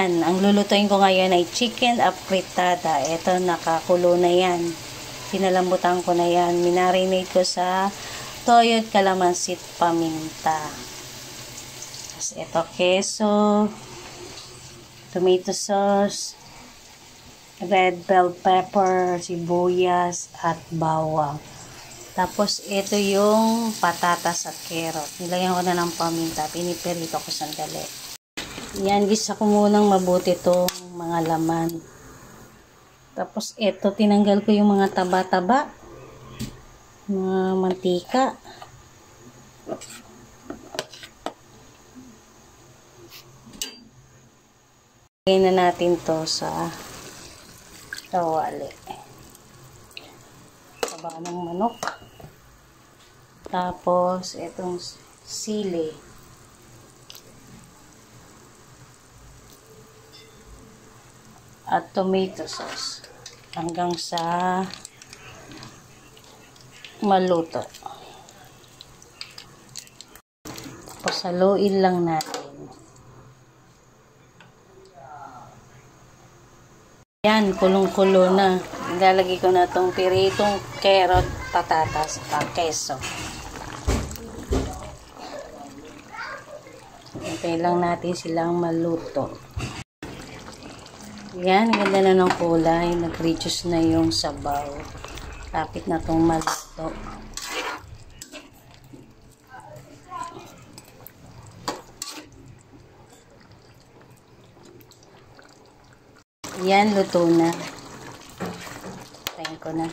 Yan, ang lulutuin ko ngayon ay chicken apritada. Ito, nakakulo na yan. Pinalambutan ko na yan. Minarinate ko sa toyo at kalamansi at paminta. Tapos ito, keso, tomato sauce, red bell pepper, sibuyas, at bawang. Tapos, ito yung patatas at carrot. Nilagyan ko na ng paminta. Pinipirito ko sandali. Yan, gisa ko munang mabuti itong mga laman. Tapos, ito, tinanggal ko yung mga taba-taba. Mga mantika. Lagyan na natin to sa kawali. Taba ng manok. Tapos, itong sili. At tomato sauce. Hanggang sa maluto. Tapos, haluin lang natin. Yan, kulong-kulo na. Ilalagay ko na itong piritong carrot, patatas, at keso. Hintay lang natin silang maluto. Yan, ganda na ng kulay. Nag-reduce na yung sabaw. Lapit na itong maluto. Yan, luto na. Tayin ko na.